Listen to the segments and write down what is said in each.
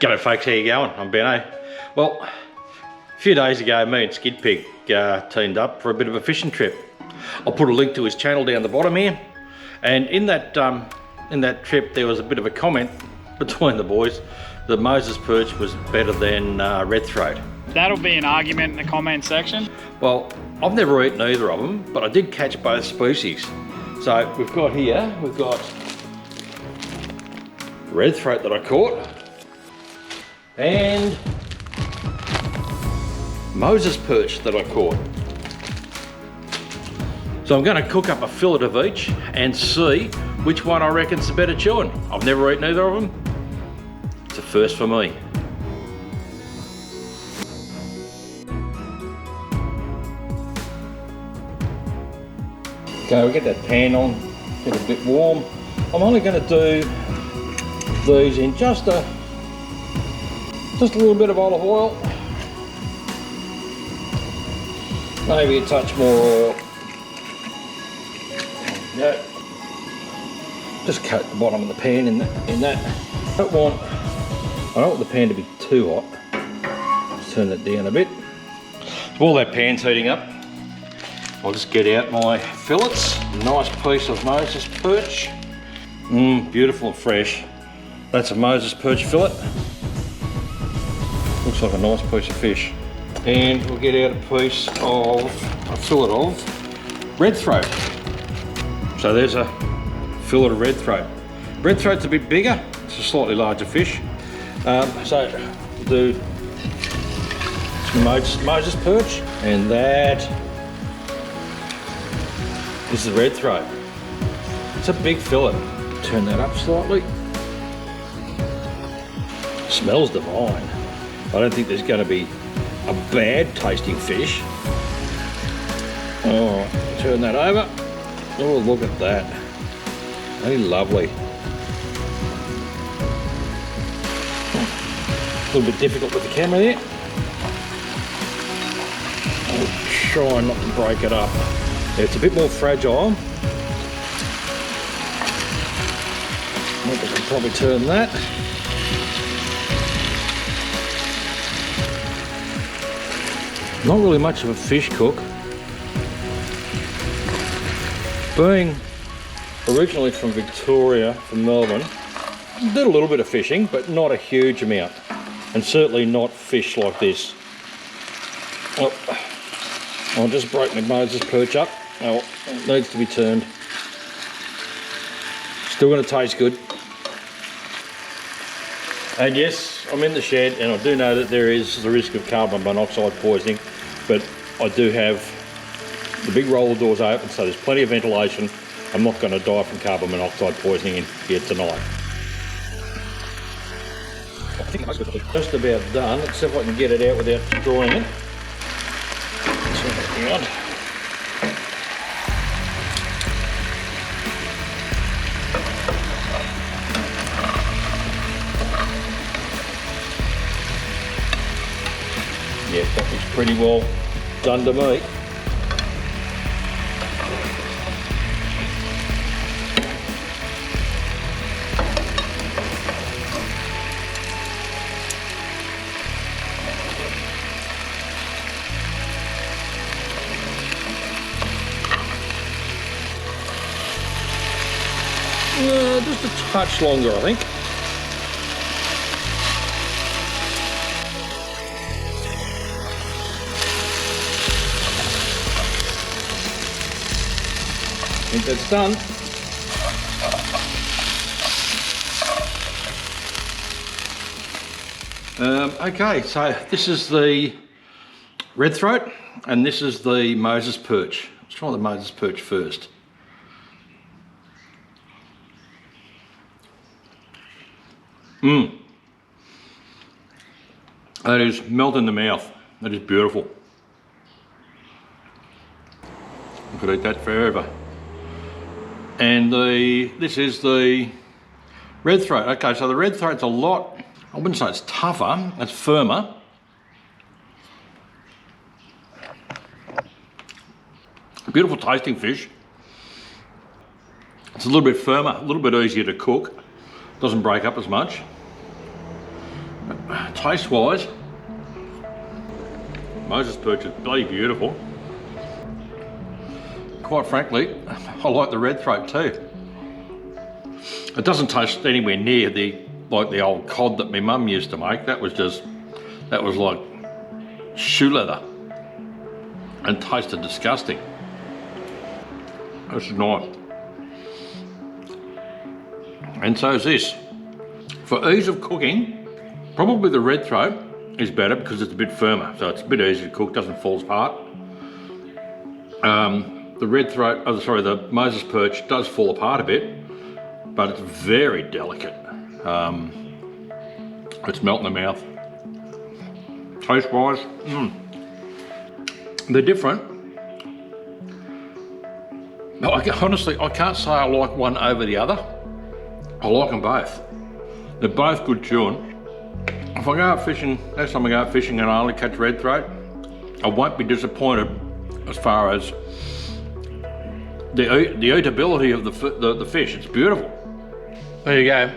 G'day folks, how you going? I'm Benno. Well, a few days ago me and Skid Pig teamed up for a bit of a fishing trip. I'll put a link to his channel down the bottom here. And in that trip there was a bit of a comment between the boys that Moses Perch was better than red throat. That'll be an argument in the comment section. Well, I've never eaten either of them, but I did catch both species. So we've got red throat that I caught, and Moses Perch that I caught. So I'm going to cook up a fillet of each and see which one I reckon's the better chewing. I've never eaten either of them. It's a first for me. Okay, we'll get that pan on, get it a bit warm. I'm only going to do these in just a little bit of olive oil. Maybe a touch more oil. Yeah. Just coat the bottom of the pan in that. I don't want the pan to be too hot. Just turn that down a bit. So while that pan's heating up, I'll just get out my fillets. Nice piece of Moses Perch. Beautiful and fresh. That's a Moses Perch fillet. Looks like a nice piece of fish. And we'll get out a fillet of red throat. So there's a fillet of red throat. Red throat's a bit bigger. It's a slightly larger fish. So we'll do some Moses Perch, and that. This is red throat. It's a big fillet. Turn that up slightly. Smells divine. I don't think there's going to be a bad tasting fish. Alright, turn that over. Oh, look at that. Very lovely. A little bit difficult with the camera there. I'll try not to break it up. It's a bit more fragile. I think I can probably turn that. Not really much of a fish cook. Being originally from Victoria, from Melbourne, did a little bit of fishing, but not a huge amount. And certainly not fish like this. Oh, I'll just break my Moses Perch up. Oh, it needs to be turned. Still going to taste good. And yes, I'm in the shed, and I do know that there is the risk of carbon monoxide poisoning, but I do have the big roller doors open, so there's plenty of ventilation. I'm not going to die from carbon monoxide poisoning in here tonight. I think it's just about done. Let's see if I can get it out without destroying it. Turn it around. Yeah, that looks pretty well done to me. Just a touch longer, I think. I think that's done. Okay, so this is the red throat, and this is the Moses Perch. Let's try the Moses Perch first. That is melt in the mouth. That is beautiful. I could eat that forever. And this is the red throat. Okay, so the red throat's a lot, I wouldn't say it's tougher, it's firmer. Beautiful tasting fish. It's a little bit firmer, a little bit easier to cook. Doesn't break up as much. taste wise, Moses perch is bloody beautiful. Quite frankly, I like the red throat too. It doesn't taste anywhere near like the old cod that my mum used to make. That was like shoe leather and tasted disgusting. This is nice. And so is this. For ease of cooking, probably the red throat is better because it's a bit firmer, so it's a bit easier to cook, doesn't fall apart. The red throat, the Moses perch does fall apart a bit, but it's very delicate. It's melting in the mouth. Taste-wise, they're different. Honestly, I can't say I like one over the other. I like them both. They're both good chewing. If I go out fishing, next time I go out fishing and I only catch red throat, I won't be disappointed as far as the eatability of the fish. It's beautiful. There you go.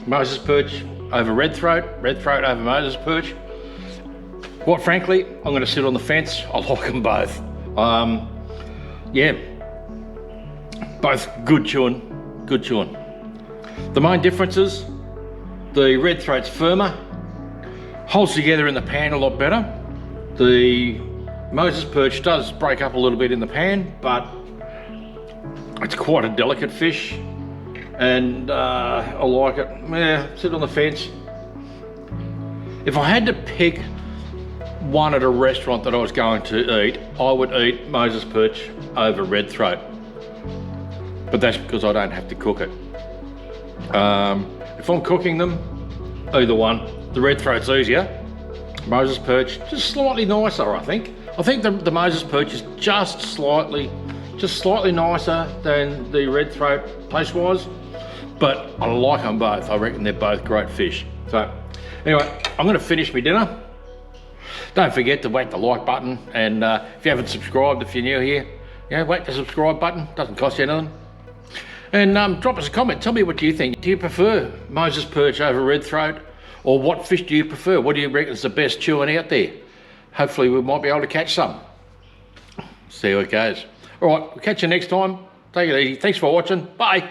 Moses perch over red throat over Moses perch. Quite frankly, I'm going to sit on the fence. I like them both. Yeah, both good chewing, good chewing. The main differences, the red throat's firmer, holds together in the pan a lot better. The Moses perch does break up a little bit in the pan, but it's quite a delicate fish, and I like it. Yeah, sit on the fence. If I had to pick one at a restaurant that I was going to eat, I would eat Moses perch over red throat. But that's because I don't have to cook it. If I'm cooking them, either one. The red throat's easier. Moses perch, just slightly nicer, I think. I think the Moses perch is just slightly nicer than the red throat taste-wise, but I like them both. I reckon they're both great fish. So, anyway, I'm gonna finish my dinner. Don't forget to whack the like button, and if you haven't subscribed, if you're new here, whack the subscribe button, doesn't cost you anything. And drop us a comment, tell me what you think. Do you prefer Moses perch over red throat, or what fish do you prefer? What do you reckon is the best chewing out there? Hopefully we might be able to catch some. See how it goes. All right, we'll catch you next time. Take it easy. Thanks for watching. Bye.